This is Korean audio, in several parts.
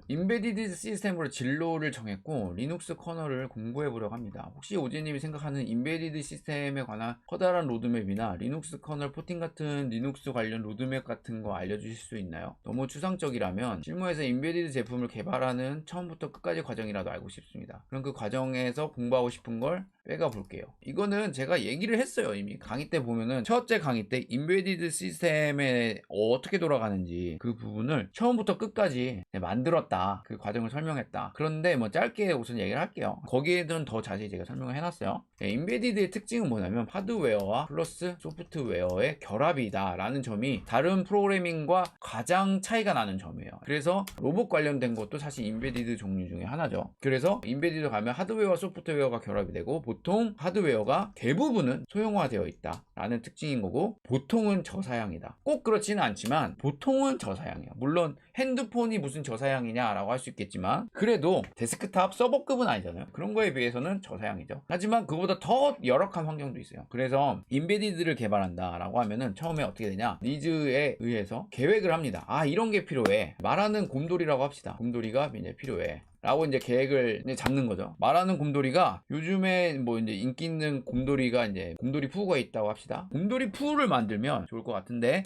인베디드 시스템으로 진로를 정했고 리눅스 커널을 공부해 보려고 합니다. 혹시 오재님이 생각하는 인베디드 시스템에 관한 커다란 로드맵이나 리눅스 커널 포팅 같은 리눅스 관련 로드맵 같은 거 알려주실 수 있나요? 너무 추상적이라면 실무에서 인베디드 제품을 개발하는 처음부터 끝까지 과정이라도 알고 싶습니다. 그럼 그 과정에서 공부하고 싶은 걸 빼가 볼게요. 이거는 제가 얘기를 했어요. 이미 강의 때 보면은 첫째 강의 때 인베디드 시스템에 어떻게 돌아가는지 그 부분을 처음부터 끝까지 만들었다, 그 과정을 설명했다. 그런데 뭐 짧게 우선 얘기를 할게요. 거기에는 더 자세히 제가 설명을 해놨어요. 인베디드의 특징은 뭐냐면 하드웨어와 플러스 소프트웨어의 결합이다 라는 점이 다른 프로그래밍과 가장 차이가 나는 점이에요. 그래서 로봇 관련된 것도 사실 인베디드 종류 중에 하나죠. 그래서 인베디드 가면 하드웨어와 소프트웨어가 결합이 되고 보통 하드웨어가 대부분은 소형화되어 있다 라는 특징인 거고, 보통은 저사양이다. 꼭 그렇지는 않지만 보통은 저사양이에요. 물론 핸드폰이 무슨 저사양이냐 라고 할 수 있겠지만 그래도 데스크탑 서버급은 아니잖아요. 그런 거에 비해서는 저사양이죠. 하지만 그보다 더 열악한 환경도 있어요. 그래서 인베디드를 개발한다 라고 하면은 처음에 어떻게 되냐, 니즈에 의해서 계획을 합니다. 아, 이런 게 필요해. 말하는 곰돌이라고 합시다. 곰돌이가 이제 필요해 라고 이제 계획을 이제 잡는 거죠. 말하는 곰돌이가 요즘에 뭐 이제 인기 있는 곰돌이가 이제 곰돌이 푸가 있다고 합시다. 곰돌이 푸를 만들면 좋을 것 같은데,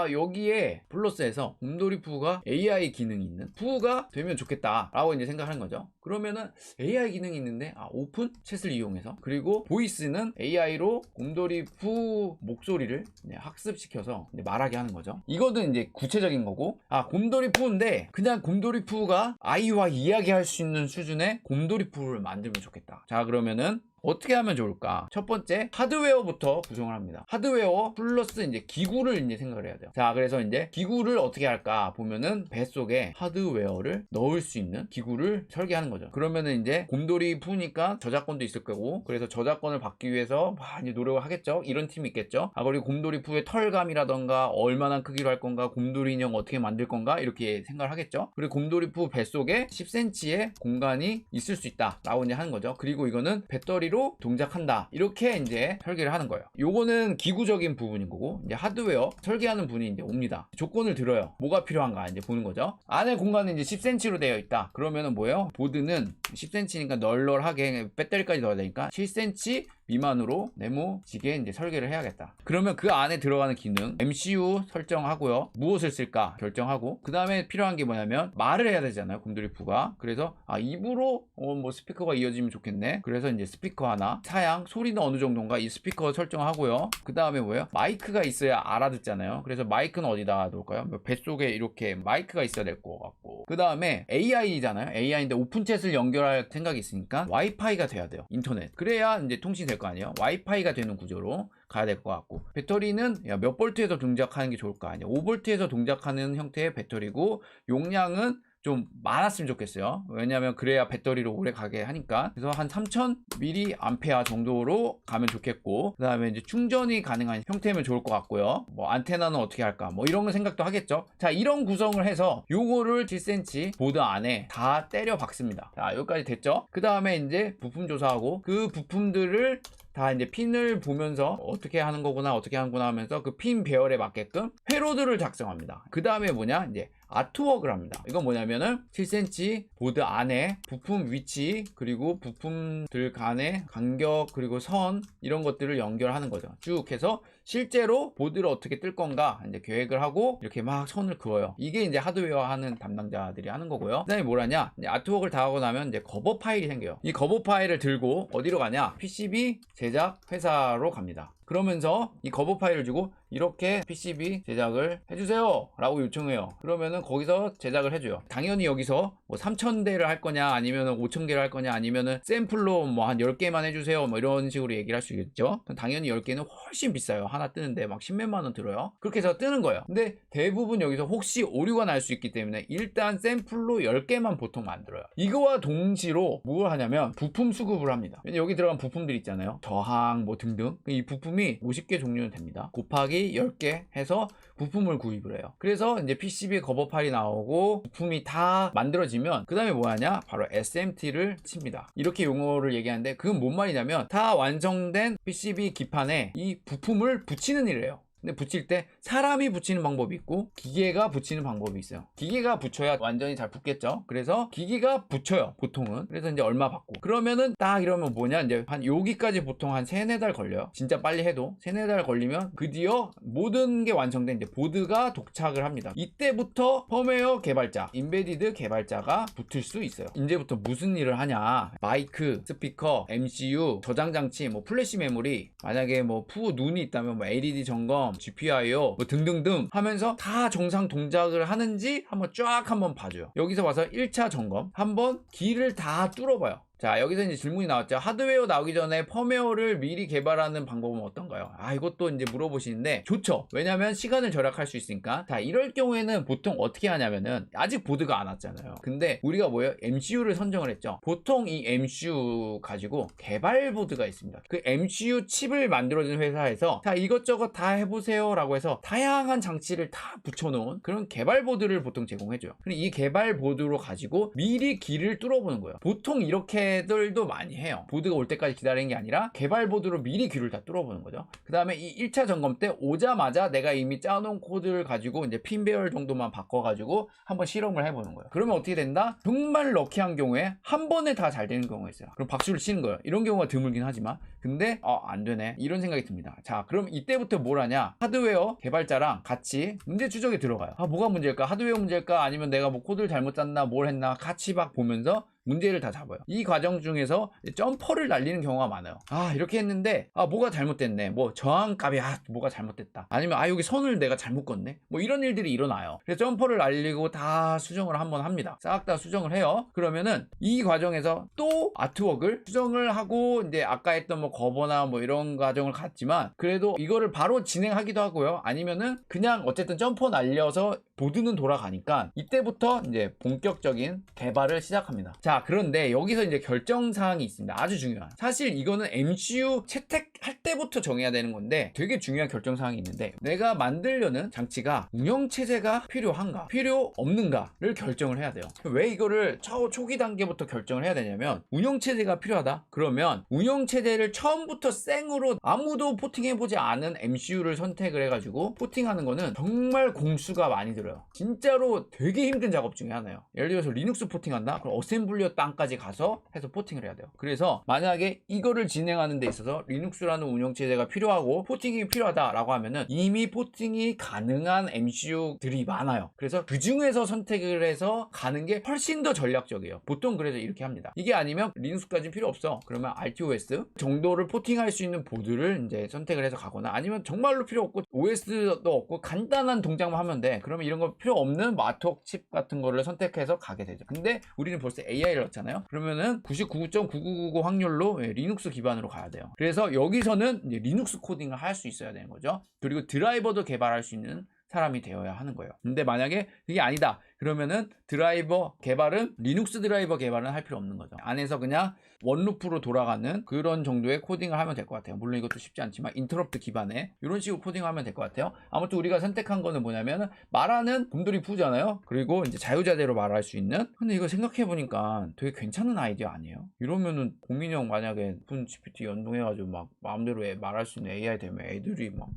여기에 플러스에서 곰돌이 푸가 AI 기능이 있는 푸가 되면 좋겠다 라고 이제 생각하는 거죠. 그러면은 AI 기능이 있는데 오픈 챗을 이용해서, 그리고 보이스는 AI로 곰돌이 푸 목소리를 학습시켜서 말하게 하는 거죠. 이거는 이제 구체적인 거고, 곰돌이 푸인데 그냥 곰돌이 푸가 아이와 이야기할 수 있는 수준의 곰돌이 푸를 만들면 좋겠다. 자, 그러면은 어떻게 하면 좋을까? 첫 번째, 하드웨어부터 구성을 합니다. 하드웨어 플러스 이제 기구를 이제 생각을 해야 돼요. 자, 그래서 이제 기구를 어떻게 할까 보면은 뱃속에 하드웨어를 넣을 수 있는 기구를 설계하는 거죠. 그러면은 이제 곰돌이 푸니까 저작권도 있을 거고, 그래서 저작권을 받기 위해서 이제 노력을 하겠죠. 이런 팀이 있겠죠. 그리고 곰돌이 푸의 털감이라던가 얼마나 크기로 할 건가, 곰돌이 인형 어떻게 만들 건가, 이렇게 생각을 하겠죠. 그리고 곰돌이 푸 뱃속에 10cm의 공간이 있을 수 있다 라고 이제 하는 거죠. 그리고 이거는 배터리로 동작한다, 이렇게 이제 설계를 하는 거예요. 요거는 기구적인 부분인 거고, 이제 하드웨어 설계하는 분이 이제 옵니다. 조건을 들어요. 뭐가 필요한가 이제 보는 거죠. 안에 공간은 이제 10cm로 되어 있다. 그러면은 뭐예요? 보드는 10cm니까 널널하게 배터리까지 넣어야 되니까 7cm 미만으로 네모지게 이제 설계를 해야겠다. 그러면 그 안에 들어가는 기능 MCU 설정하고요. 무엇을 쓸까 결정하고, 그 다음에 필요한 게 뭐냐면 말을 해야 되잖아요, 곰돌이 푸가. 그래서 입으로 뭐 스피커가 이어지면 좋겠네. 그래서 이제 스피커 하나, 사양, 소리는 어느 정도인가 이 스피커 설정하고요. 그 다음에 뭐예요? 마이크가 있어야 알아듣잖아요. 그래서 마이크는 어디다 놓을까요? 뱃속에 이렇게 마이크가 있어야 될 것 같고, 그 다음에 AI잖아요. AI인데 오픈챗을 연결할 생각이 있으니까 와이파이가 돼야 돼요. 인터넷. 그래야 이제 통신이 될 거 아니에요. 와이파이가 되는 구조로 가야 될 것 같고, 배터리는 몇 볼트에서 동작하는 게 좋을까? 아니요, 5볼트에서 동작하는 형태의 배터리고, 용량은 좀 많았으면 좋겠어요. 왜냐하면 그래야 배터리를 오래 가게 하니까. 그래서 한 3000mAh 정도로 가면 좋겠고, 그 다음에 이제 충전이 가능한 형태면 좋을 것 같고요. 뭐 안테나는 어떻게 할까, 뭐 이런 거 생각도 하겠죠. 자, 이런 구성을 해서 요거를 7cm 보드 안에 다 때려 박습니다. 자, 여기까지 됐죠. 그 다음에 이제 부품 조사하고, 그 부품들을 다 이제 핀을 보면서 어떻게 하는 거구나 어떻게 하는구나 하면서 그 핀 배열에 맞게끔 회로들을 작성합니다. 그 다음에 뭐냐, 이제 아트웍을 합니다. 이건 뭐냐면은 7cm 보드 안에 부품 위치, 그리고 부품들 간의 간격, 그리고 선, 이런 것들을 연결하는 거죠. 쭉 해서 실제로 보드를 어떻게 뜰 건가 이제 계획을 하고 이렇게 막 선을 그어요. 이게 이제 하드웨어 하는 담당자들이 하는 거고요. 그 다음에 뭐라냐, 이제 아트웍을 다 하고 나면 이제 커버 파일이 생겨요. 이 커버 파일을 들고 어디로 가냐, PCB 제작 회사로 갑니다. 그러면서 이 커버 파일을 주고 이렇게 PCB 제작을 해주세요 라고 요청해요. 그러면은 거기서 제작을 해줘요. 당연히 여기서 뭐 3000대를 할 거냐, 아니면은 5000개를 할 거냐, 아니면은 샘플로 뭐 한 10개만 해주세요, 뭐 이런 식으로 얘기를 할 수 있겠죠. 당연히 10개는 훨씬 비싸요. 하나 뜨는데 막 10몇만 원 들어요. 그렇게 해서 뜨는 거예요. 근데 대부분 여기서 혹시 오류가 날 수 있기 때문에 일단 샘플로 10개만 보통 만들어요. 이거와 동시로 뭘 하냐면 부품 수급을 합니다. 여기 들어간 부품들 있잖아요. 저항 뭐 등등. 이 부품이 50개 종류는 됩니다. 곱하기 10개 해서 부품을 구입을 해요. 그래서 이제 PCB 커버 파일이 나오고 부품이 다 만들어지면 그 다음에 뭐 하냐, 바로 SMT를 칩니다. 이렇게 용어를 얘기하는데 그건 뭔 말이냐면 다 완성된 PCB 기판에 이 부품을 붙이는 일이에요. 근데 붙일 때 사람이 붙이는 방법이 있고 기계가 붙이는 방법이 있어요. 기계가 붙여야 완전히 잘 붙겠죠. 그래서 기계가 붙여요, 보통은. 그래서 이제 얼마 받고. 그러면은 딱 이러면 뭐냐, 이제 한 여기까지 보통 한 3-4달 걸려요. 진짜 빨리 해도 3-4달 걸리면 드디어 모든 게 완성된 이제 보드가 도착을 합니다. 이때부터 펌웨어 개발자, 인베디드 개발자가 붙을 수 있어요. 이제부터 무슨 일을 하냐, 마이크, 스피커, MCU, 저장 장치, 뭐 플래시 메모리, 만약에 뭐 푸 눈이 있다면 뭐 LED 점검, GPIO 뭐 등등등 하면서 다 정상 동작을 하는지 한번 봐줘요. 여기서 와서 1차 점검, 한번 기를 다 뚫어봐요. 자, 여기서 이제 질문이 나왔죠. 하드웨어 나오기 전에 펌웨어를 미리 개발하는 방법은 어떤가요? 이것도 이제 물어보시는데 좋죠. 왜냐면 시간을 절약할 수 있으니까. 자, 이럴 경우에는 보통 어떻게 하냐면은 아직 보드가 안 왔잖아요. 근데 우리가 뭐예요? MCU를 선정을 했죠. 보통 이 MCU 가지고 개발 보드가 있습니다. 그 MCU 칩을 만들어준 회사에서 자, 이것저것 다 해보세요 라고 해서 다양한 장치를 다 붙여놓은 그런 개발 보드를 보통 제공해줘요. 그리고 이 개발 보드로 가지고 미리 길을 뚫어보는 거예요. 보통 이렇게 들도 많이 해요. 보드가 올 때까지 기다리는 게 아니라 개발 보드로 미리 귀를 다 뚫어보는 거죠. 그 다음에 이 1차 점검 때 오자마자 내가 이미 짜놓은 코드를 가지고 이제 핀 배열 정도만 바꿔가지고 한번 실험을 해보는 거예요. 그러면 어떻게 된다? 정말 럭키한 경우에 한 번에 다 잘 되는 경우가 있어요. 그럼 박수를 치는 거예요. 이런 경우가 드물긴 하지만 근데 안 되네 이런 생각이 듭니다. 자, 그럼 이때부터 뭘 하냐? 하드웨어 개발자랑 같이 문제 추적에 들어가요. 뭐가 문제일까? 하드웨어 문제일까? 아니면 내가 뭐 코드를 잘못 짰나 뭘 했나 같이 막 보면서 문제를 다 잡아요. 이 과정 중에서 점퍼를 날리는 경우가 많아요. 이렇게 했는데 뭐가 잘못됐네, 뭐 저항값이 뭐가 잘못됐다, 아니면 여기 선을 내가 잘못 껐네, 뭐 이런 일들이 일어나요. 그래서 점퍼를 날리고 다 수정을 한번 합니다. 싹 다 수정을 해요. 그러면은 이 과정에서 또 아트웍을 수정을 하고 이제 아까 했던 뭐 거버나 뭐 이런 과정을 갔지만 그래도 이거를 바로 진행하기도 하고요. 아니면은 그냥 어쨌든 점퍼 날려서 보드는 돌아가니까 이때부터 이제 본격적인 개발을 시작합니다. 자, 그런데 여기서 이제 결정사항이 있습니다. 아주 중요한. 사실 이거는 MCU 채택할 때부터 정해야 되는 건데 되게 중요한 결정사항이 있는데, 내가 만들려는 장치가 운영체제가 필요한가 필요 없는가를 결정을 해야 돼요. 왜 이거를 초기 단계부터 결정을 해야 되냐면, 운영체제가 필요하다? 그러면 운영체제를 처음부터 생으로 아무도 포팅해보지 않은 MCU를 선택을 해가지고 포팅하는 거는 정말 공수가 많이 들어요. 진짜로 되게 힘든 작업 중에 하나예요. 예를 들어서 리눅스 포팅한다? 그럼 어셈블리어 땅까지 가서 해서 포팅을 해야 돼요. 그래서 만약에 이거를 진행하는 데 있어서 리눅스라는 운영체제가 필요하고 포팅이 필요하다라고 하면은 이미 포팅이 가능한 MCU들이 많아요. 그래서 그 중에서 선택을 해서 가는 게 훨씬 더 전략적이에요. 보통 그래서 이렇게 합니다. 이게 아니면 리눅스까지는 필요 없어. 그러면 RTOS 정도를 포팅할 수 있는 보드를 이제 선택을 해서 가거나, 아니면 정말로 필요 없고 OS도 없고 간단한 동작만 하면 돼. 그러면 이런 거 필요 없는 마톡 칩 같은 거를 선택해서 가게 되죠. 근데 우리는 벌써 AI를 넣었잖아요. 그러면은 99.9999 확률로 리눅스 기반으로 가야 돼요. 그래서 여기서는 이제 리눅스 코딩을 할 수 있어야 되는 거죠. 그리고 드라이버도 개발할 수 있는 사람이 되어야 하는 거예요. 근데 만약에 그게 아니다 그러면은 드라이버 개발은, 리눅스 드라이버 개발은 할 필요 없는 거죠. 안에서 그냥 원루프로 돌아가는 그런 정도의 코딩을 하면 될 것 같아요. 물론 이것도 쉽지 않지만 인터럽트 기반의 이런 식으로 코딩을 하면 될 것 같아요. 아무튼 우리가 선택한 거는 뭐냐면, 말하는 곰돌이 푸잖아요. 그리고 이제 자유자재로 말할 수 있는. 근데 이거 생각해보니까 되게 괜찮은 아이디어 아니에요? 이러면은 고민형 만약에 오픈 GPT 연동해가지고 막 마음대로 말할 수 있는 AI 되면 애들이 막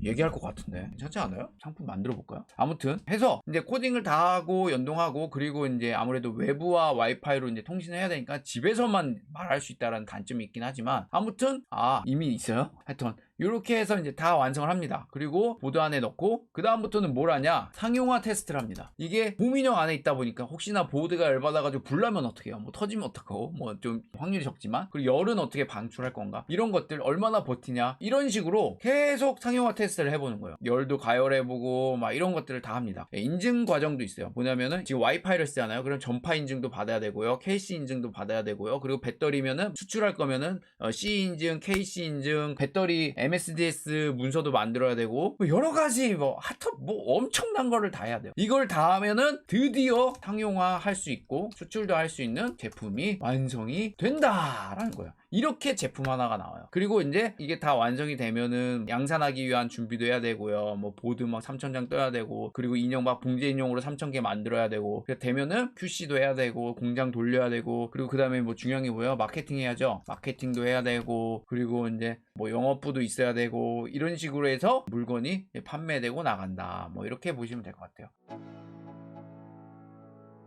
얘기할 것 같은데 괜찮지 않아요? 상품 만들어 볼까요? 아무튼 해서 이제 코딩을 다 하고 연동하고, 그리고 이제 아무래도 외부와 와이파이로 이제 통신을 해야 되니까 집에서만 말할 수 있다는 단점이 있긴 하지만, 아무튼 이미 있어요. 하여튼 이렇게 해서 이제 다 완성을 합니다. 그리고 보드 안에 넣고 그 다음부터는 뭘 하냐, 상용화 테스트를 합니다. 이게 봄인형 안에 있다 보니까 혹시나 보드가 열받아가지고 불나면 어떻게 해요? 뭐 터지면 어떡하고, 뭐 좀 확률이 적지만, 그리고 열은 어떻게 방출할 건가, 이런 것들 얼마나 버티냐, 이런 식으로 계속 상용화 테스트를 해보는 거예요. 열도 가열해보고 막 이런 것들을 다 합니다. 인증 과정도 있어요. 뭐냐면은 지금 와이파이를 쓰잖아요. 그럼 전파 인증도 받아야 되고요, KC 인증도 받아야 되고요, 그리고 배터리면은 수출할 거면은 C 인증, KC 인증, 배터리 MSDS 문서도 만들어야 되고, 여러 가지 하여튼 엄청난 거를 다 해야 돼요. 이걸 다 하면은 드디어 상용화 할 수 있고 수출도 할 수 있는 제품이 완성이 된다라는 거예요. 이렇게 제품 하나가 나와요. 그리고 이제 이게 다 완성이 되면은 양산하기 위한 준비도 해야 되고요. 뭐 보드 막 3,000장 떠야 되고, 그리고 인형 막 붕괴 인형으로 3,000개 만들어야 되고, 그래서 되면은 QC도 해야 되고, 공장 돌려야 되고, 그리고 그 다음에 뭐 중요한 게 뭐예요? 마케팅 해야죠. 마케팅도 해야 되고, 그리고 이제 뭐 영업부도 있어야 되고 이런 식으로 해서 물건이 판매되고 나간다. 뭐 이렇게 보시면 될 것 같아요.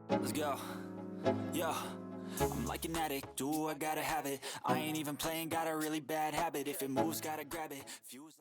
Let's go. Yeah. I'm like an addict, do I gotta have it. I ain't even playing, got a really bad habit. If it moves, gotta grab it. Fuse